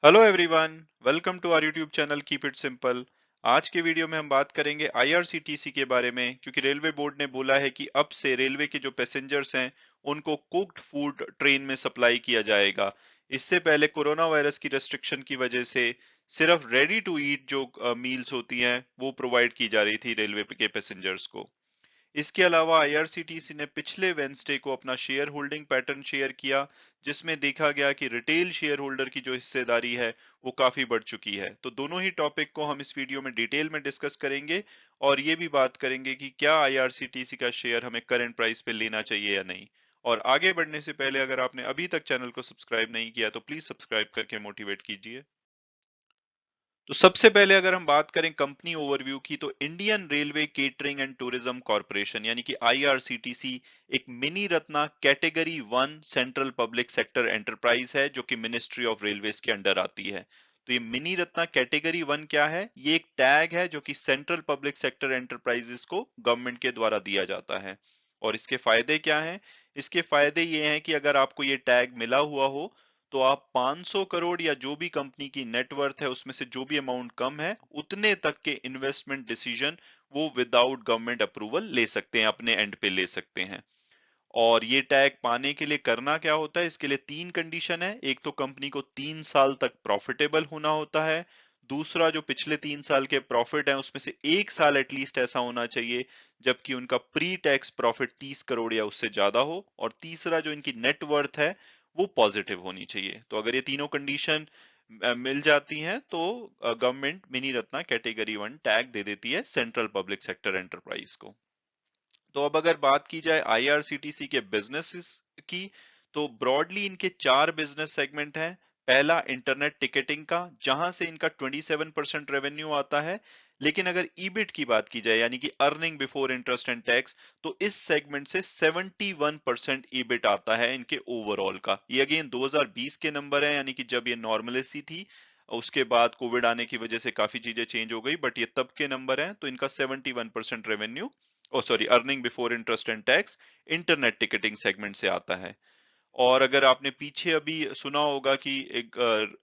Hello everyone, welcome to our YouTube channel keep it simple. आज के video में हम बात करेंगे आईआरसीटीसी के बारे में, क्योंकि रेलवे बोर्ड ने बोला है कि अब से रेलवे के जो पैसेंजर्स हैं उनको कुक्ड फूड ट्रेन में सप्लाई किया जाएगा। इससे पहले कोरोना वायरस की रेस्ट्रिक्शन की वजह से सिर्फ रेडी टू ईट जो मील्स होती हैं वो प्रोवाइड की जा रही थी रेलवे के पैसेंजर्स को। इसके अलावा आईआरसीटीसी ने पिछले वेंसडे को अपना शेयर होल्डिंग पैटर्न शेयर किया, जिसमें देखा गया कि रिटेल शेयर होल्डर की जो हिस्सेदारी है वो काफी बढ़ चुकी है। तो दोनों ही टॉपिक को हम इस वीडियो में डिटेल में डिस्कस करेंगे और ये भी बात करेंगे कि क्या आईआरसीटीसी का शेयर हमें करंट प्राइस पे लेना चाहिए या नहीं। और आगे बढ़ने से पहले अगर आपने अभी तक चैनल को सब्सक्राइब नहीं किया तो प्लीज सब्सक्राइब करके मोटिवेट कीजिए। तो सबसे पहले अगर हम बात करें कंपनी ओवरव्यू की, तो Indian railway catering and tourism corporation यानी कि आईआरसीटीसी एक mini Ratna category one central public sector enterprise है जो कि मिनिस्ट्री ऑफ रेलवेज के अंडर आती है। तो ये मिनी रत्ना कैटेगरी वन क्या है? ये एक टैग है जो कि सेंट्रल पब्लिक सेक्टर एंटरप्राइजेस को गवर्नमेंट के द्वारा दिया जाता है। और इसके फायदे क्या हैं? इसके फायदे ये हैं कि अगर आपको ये टैग मिला हुआ हो तो आप 500 करोड़ या जो भी कंपनी की नेटवर्थ है उसमें से जो भी अमाउंट कम है उतने तक के इन्वेस्टमेंट डिसीजन वो विदाउट गवर्नमेंट अप्रूवल ले सकते हैं, अपने एंड पे ले सकते हैं। और ये टैग पाने के लिए करना क्या होता है? इसके लिए तीन कंडीशन है। एक तो कंपनी को 3 साल तक प्रॉफिटेबल होना होता है। दूसरा, जो पिछले 3 साल के प्रॉफिट है उसमें से 1 साल एटलीस्ट ऐसा होना चाहिए जबकि उनका प्री टैक्स प्रॉफिट 30 करोड़ या उससे ज्यादा हो। और तीसरा, जो इनकी नेटवर्थ है वो पॉजिटिव होनी चाहिए। तो अगर ये तीनों कंडीशन मिल जाती हैं तो government mini Ratna category one tag दे देती है सेंट्रल पब्लिक सेक्टर एंटरप्राइज को। तो अब अगर बात की जाए आईआरसीटीसी के बिजनेसेस की, तो ब्रॉडली इनके चार बिजनेस सेगमेंट हैं। पहला, इंटरनेट टिकटिंग का, जहां से इनका 27% रेवेन्यू आता है। लेकिन अगर ईबिट की बात की जाए यानी कि earning before interest and tax, तो इस सेगमेंट से 71% ईबिट आता है इनके ओवरऑल का। ये अगेन 2020 के नंबर है, यानी कि जब ये नॉर्मलेसी थी। उसके बाद कोविड आने की वजह से काफी चीजें चेंज हो गई, बट ये तब के नंबर हैं। तो इनका 71% revenue, oh sorry, earning before interest and tax internet ticketing segment से आता है। और अगर आपने पीछे अभी सुना होगा कि एक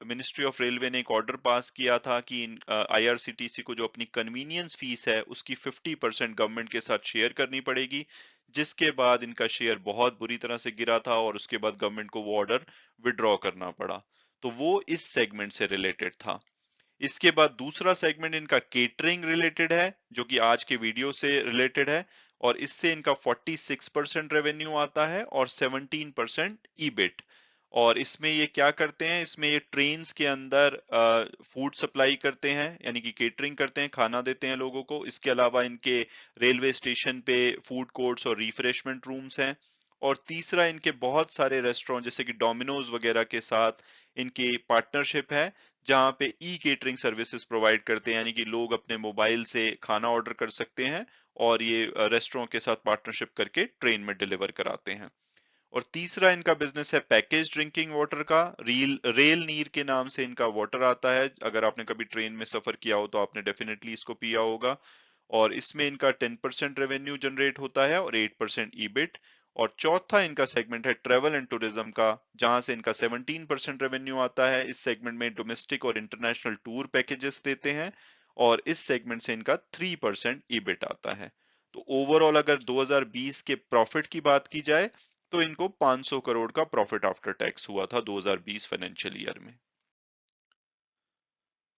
मिनिस्ट्री ऑफ रेलवे ने एक ऑर्डर पास किया था कि आईआरसीटीसी को जो अपनी कन्वीनियंस फीस है उसकी 50% गवर्नमेंट के साथ शेयर करनी पड़ेगी, जिसके बाद इनका शेयर बहुत बुरी तरह से गिरा था और उसके बाद गवर्नमेंट को वो ऑर्डर विड्रॉ करना पड़ा। तो वो इस सेगमेंट से रिलेटेड था। इसके बाद दूसरा सेगमेंट इनका केटरिंग रिलेटेड है, जो कि आज के वीडियो से रिलेटेड है। और इससे इनका 46% रेवेन्यू आता है और 17% ईबिट। और इसमें ये क्या करते हैं? इसमें ये ट्रेन्स के अंदर फूड सप्लाई करते हैं, यानी कि केटरिंग करते हैं, खाना देते हैं लोगों को। इसके अलावा इनके रेलवे स्टेशन पे फूड कोर्ट्स और रिफ्रेशमेंट रूम्स हैं। और तीसरा, इनके बहुत सारे रेस्टोरेंट जैसे कि डोमिनोज वगैरह के साथ इनकी पार्टनरशिप है, जहां पे ई केटरिंग सर्विसेज प्रोवाइड करते हैं, यानी कि लोग अपने मोबाइल से खाना ऑर्डर कर सकते हैं और ये रेस्टोरेंट के साथ पार्टनरशिप करके ट्रेन में डिलीवर कराते हैं। और तीसरा इनका बिजनेस है पैकेज ड्रिंकिंग वाटर का। रेल नीर के नाम से इनका वाटर आता है। अगर आपने कभी ट्रेन में सफर किया हो तो आपने डेफिनेटली इसको पिया होगा। और इसमें इनका 10% रेवेन्यू जनरेट होता है और 8% ईबिट। और चौथा इनका सेगमेंट है ट्रेवल एंड टूरिज्म का, जहां से इनका 17% रेवेन्यू आता है। इस सेगमेंट में डोमेस्टिक और इंटरनेशनल टूर पैकेजेस देते हैं। और इस सेगमेंट से इनका 3% ईबिट आता है। तो ओवरऑल अगर 2020 के प्रॉफिट की बात की जाए तो इनको 500 करोड़ का प्रॉफिट आफ्टर टैक्स हुआ था 2020 फाइनेंशियल ईयर में।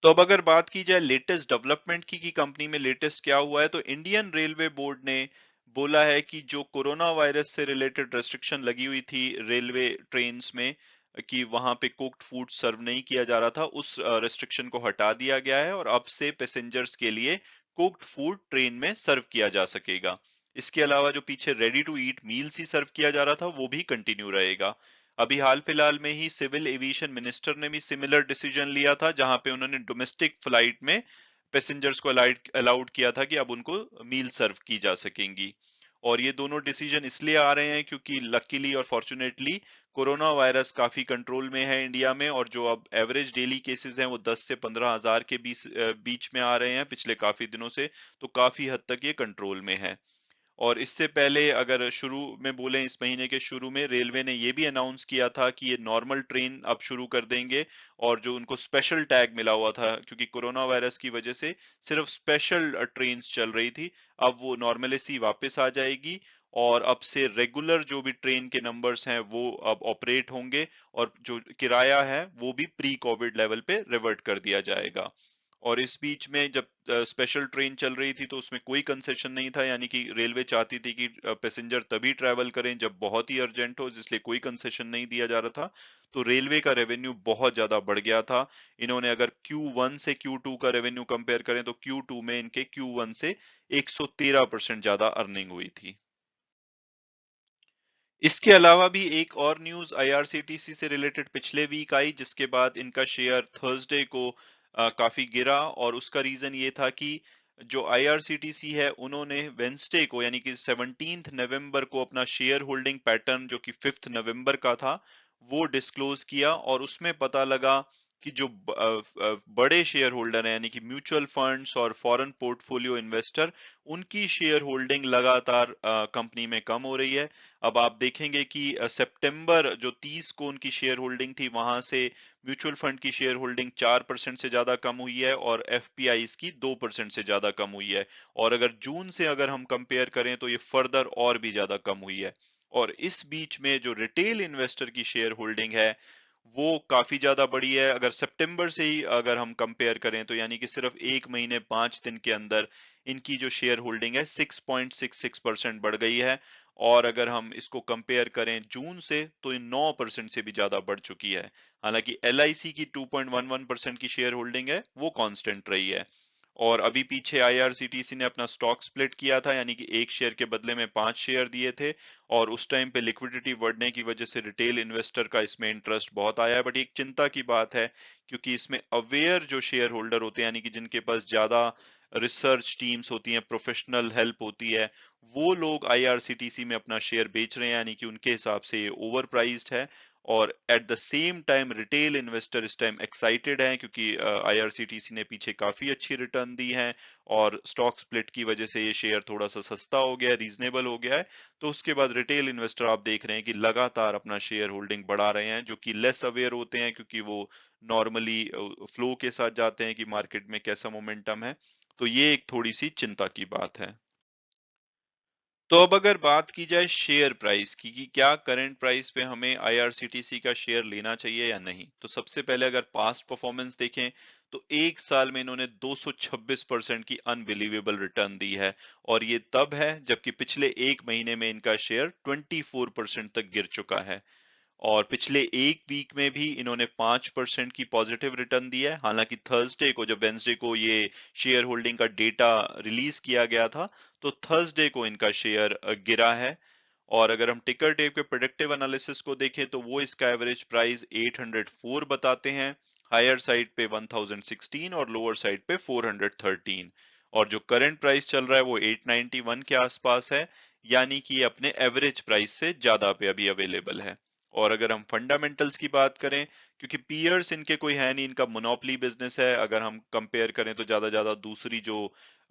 तो अब अगर बात की जाए लेटेस्ट डेवलपमेंट की कि कंपनी में लेटेस्ट क्या हुआ है, तो इंडियन रेलवे बोर्ड ने बोला है कि जो कोरोना वायरस से रिलेटेड रेस्ट्रिक्शन लगी हुई थी रेलवे ट्रेन्स में कि वहां पे कुक्ड फूड सर्व नहीं किया जा रहा था, उस रेस्ट्रिक्शन को हटा दिया गया है और अब से पैसेंजर्स के लिए कुक्ड फूड ट्रेन में सर्व किया जा सकेगा। इसके अलावा जो पीछे रेडी टू ईट मील्स ही सर्व किया जा रहा था वो भी कंटिन्यू रहेगा। अभी हाल फिलहाल में ही सिविल एविएशन मिनिस्टर ने भी सिमिलर डिसीजन लिया था, जहां पे उन्होंने डोमेस्टिक फ्लाइट में पैसेंजर्स को अलाउड किया था कि अब उनको मील सर्व की जा सकेंगी। और ये दोनों डिसीजन इसलिए आ रहे हैं क्योंकि लकीली और फॉर्चुनेटली कोरोना वायरस काफी कंट्रोल में है इंडिया में, और जो अब एवरेज डेली केसेस हैं वो 10 से 15 हजार के बीच में आ रहे हैं पिछले काफी दिनों से। तो काफी हद तक ये कंट्रोल में है। और इससे पहले अगर शुरू में बोले, इस महीने के शुरू में रेलवे ने ये भी अनाउंस किया था कि ये नॉर्मल ट्रेन अब शुरू कर देंगे, और जो उनको स्पेशल टैग मिला हुआ था क्योंकि कोरोना वायरस की वजह से सिर्फ स्पेशल ट्रेन्स चल रही थी, अब वो नॉर्मलिटी वापस आ जाएगी। और अब से रेगुलर जो भी ट्रेन के नंबर्स हैं वो अब ऑपरेट होंगे, और जो किराया है वो भी प्री कोविड लेवल पे रिवर्ट कर दिया जाएगा। और इस बीच में जब स्पेशल ट्रेन चल रही थी तो उसमें कोई कंसेशन नहीं था, यानी कि रेलवे चाहती थी कि पैसेंजर तभी ट्रैवल करें जब बहुत ही अर्जेंट हो, जिसलिए कोई कंसेशन नहीं दिया जा रहा था। तो रेलवे का रेवेन्यू बहुत ज्यादा बढ़ गया था। इन्होंने अगर Q1 से Q2 का रेवेन्यू कंपेयर करें तो Q2 में इनके Q1 से 113% ज्यादा अर्निंग हुई थी। इसके अलावा भी एक और न्यूज आईआरसीटीसी से रिलेटेड पिछले वीक आई, जिसके बाद इनका शेयर थर्सडे को काफी गिरा, और उसका रीजन ये था कि जो आईआरसीटीसी है उन्होंने वेंसडे को यानी कि 17 नवंबर को अपना शेयर होल्डिंग पैटर्न जो कि 5 नवंबर का था वो डिस्क्लोज किया, और उसमें पता लगा कि जो बड़े शेयर होल्डर हैं यानी कि म्यूचुअल फंड्स और फॉरेन पोर्टफोलियो इन्वेस्टर, उनकी शेयर होल्डिंग लगातार कंपनी में कम हो रही है। अब आप देखेंगे कि सितंबर जो 30 को उनकी शेयर होल्डिंग थी वहां से म्यूचुअल फंड की शेयर होल्डिंग 4% से ज्यादा कम हुई है, और एफपीआईज की 2% से ज्यादा कम हुई है। और अगर जून से अगर हम कंपेयर करें तो ये फर्दर और भी ज्यादा कम हुई है। और इस बीच में जो रिटेल इन्वेस्टर की शेयर होल्डिंग है वो काफी ज्यादा बढ़ी है। अगर सितंबर से ही अगर हम कंपेयर करें तो यानी कि सिर्फ एक महीने 5 दिन के अंदर इनकी जो शेयर होल्डिंग है 6.66% बढ़ गई है। और अगर हम इसको कंपेयर करें जून से तो ये 9% से भी ज्यादा बढ़ चुकी है। हालांकि एलआईसी की 2.11% की शेयर होल्डिंग है वो कांस्टेंट रही है। और अभी पीछे आईआरसीटीसी ने अपना स्टॉक स्प्लिट किया था, यानी कि एक शेयर के बदले में 5 शेयर दिए थे, और उस टाइम पे लिक्विडिटी बढ़ने की वजह से रिटेल इन्वेस्टर का इसमें इंटरेस्ट बहुत आया है। बट एक चिंता की बात है क्योंकि इसमें अवेयर जो शेयर होल्डर होते हैं यानी कि जिनके पास ज्यादा रिसर्च टीम्स होती हैं, प्रोफेशनल हेल्प होती है, वो लोग आईआरसीटीसी में अपना शेयर बेच रहे हैं, यानी कि उनके हिसाब से ये ओवर प्राइस्ड है। और at the same time retail investor इस टाइम एक्साइटेड हैं क्योंकि आईआरसीटीसी ने पीछे काफी अच्छी रिटर्न दी है, और स्टॉक स्प्लिट की वजह से ये शेयर थोड़ा सा सस्ता हो गया है, रीजनेबल हो गया है। तो उसके बाद रिटेल इन्वेस्टर आप देख रहे हैं कि लगातार अपना शेयर होल्डिंग बढ़ा रहे हैं, जो कि लेस अवेयर होते हैं क्योंकि वो नॉर्मली फ्लो के साथ जाते हैं कि मार्केट में कैसा मोमेंटम है। तो ये एक थोड़ी सी चिंता की बात है। तो अब अगर बात की जाए शेयर प्राइस की कि क्या करंट प्राइस पे हमें आईआरसीटीसी का शेयर लेना चाहिए या नहीं, तो सबसे पहले अगर पास्ट परफॉर्मेंस देखें तो एक साल में इन्होंने 226% की अनबिलीवेबल रिटर्न दी है। और ये तब है जबकि पिछले एक महीने में इनका शेयर 24% तक गिर चुका है। और पिछले एक वीक में भी इन्होंने 5% की पॉजिटिव रिटर्न दिया है। हालांकि थर्सडे को, जब वेंसडे को ये शेयर होल्डिंग का डेटा रिलीज किया गया था, तो थर्सडे को इनका शेयर गिरा है। और अगर हम टिकर टेप के प्रेडिक्टिव एनालिसिस को देखें तो वो इसका एवरेज प्राइस 804 बताते हैं, हायर साइड पे 1016 और लोअर साइड पे 413। और जो करंट प्राइस चल रहा है वो 891 के आसपास है, यानी कि ये अपने एवरेज प्राइस से ज्यादा पे अभी अवेलेबल है। और अगर हम फंडामेंटल्स की बात करें, क्योंकि पीयर्स इनके कोई है नहीं, इनका मोनोपोली बिजनेस है, अगर हम कंपेयर करें तो ज्यादा ज्यादा दूसरी जो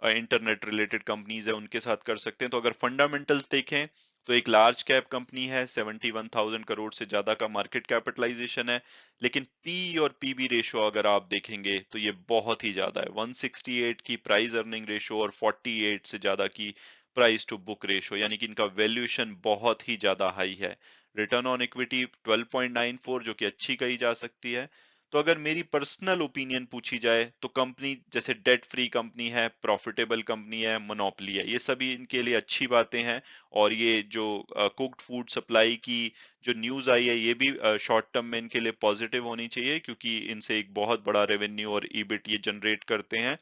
इंटरनेट रिलेटेड कंपनीज है उनके साथ कर सकते हैं। तो अगर फंडामेंटल्स देखें तो एक लार्ज कैप कंपनी है, 71,000 करोड़ से ज्यादा का मार्केट कैपिटलाइजेशन है। लेकिन पी और पीबी रेशो अगर आप देखेंगे तो ये बहुत ही ज्यादा है, 168 की प्राइस अर्निंग रेशो और 48 से ज्यादा की प्राइस टू बुक रेशो, यानी कि इनका वैल्यूएशन बहुत ही ज्यादा हाई है। रिटर्न ऑन इक्विटी 12.94 जो कि अच्छी कही जा सकती है। तो अगर मेरी पर्सनल ओपिनियन पूछी जाए तो कंपनी जैसे डेट फ्री कंपनी है, प्रॉफिटेबल कंपनी है, मोनोपोली है, ये सभी इनके लिए अच्छी बातें हैं। और ये जो कुक्ड फूड सप्लाई की जो न्यूज आई है ये भी शॉर्ट टर्म में इनके लिए पॉजिटिव होनी चाहिए, क्योंकि इनसे एक बहुत बड़ा रेवेन्यू और ईबिट ये जनरेट करते हैं।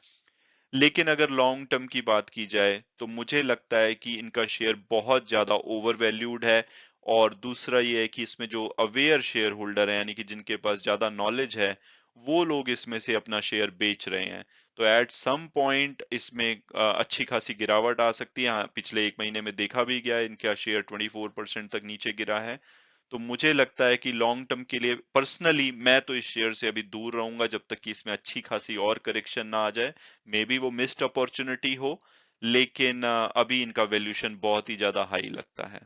लेकिन अगर लॉन्ग टर्म की बात की जाए तो मुझे लगता है कि इनका शेयर बहुत ज्यादा ओवर वैल्यूड है। और दूसरा ये है कि इसमें जो अवेयर शेयर होल्डर है यानी कि जिनके पास ज्यादा नॉलेज है, वो लोग इसमें से अपना शेयर बेच रहे हैं। तो एट सम पॉइंट इसमें अच्छी खासी गिरावट आ सकती है। हाँ, पिछले एक महीने में देखा भी गया है इनका शेयर 24% तक नीचे गिरा है। तो मुझे लगता है कि लॉन्ग टर्म के लिए पर्सनली मैं तो इस शेयर से अभी दूर रहूंगा जब तक कि इसमें अच्छी खासी और करेक्शन ना आ जाए। मे बी वो मिस्ड अपॉर्चुनिटी हो, लेकिन अभी इनका वैल्यूएशन बहुत ही ज्यादा हाई लगता है।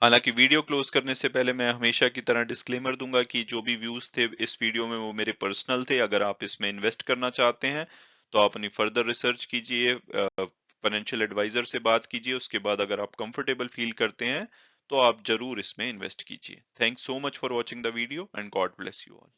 हालांकि वीडियो क्लोज करने से पहले मैं हमेशा की तरह डिस्क्लेमर दूंगा कि जो भी व्यूज थे इस वीडियो में वो मेरे पर्सनल थे। अगर आप इसमें इन्वेस्ट करना चाहते हैं तो आप अपनी फर्दर रिसर्च कीजिए, फाइनेंशियल एडवाइजर से बात कीजिए, उसके बाद अगर आप कंफर्टेबल फील करते हैं तो आप जरूर इसमें इन्वेस्ट कीजिए। Thanks so much for watching the video and God bless you all.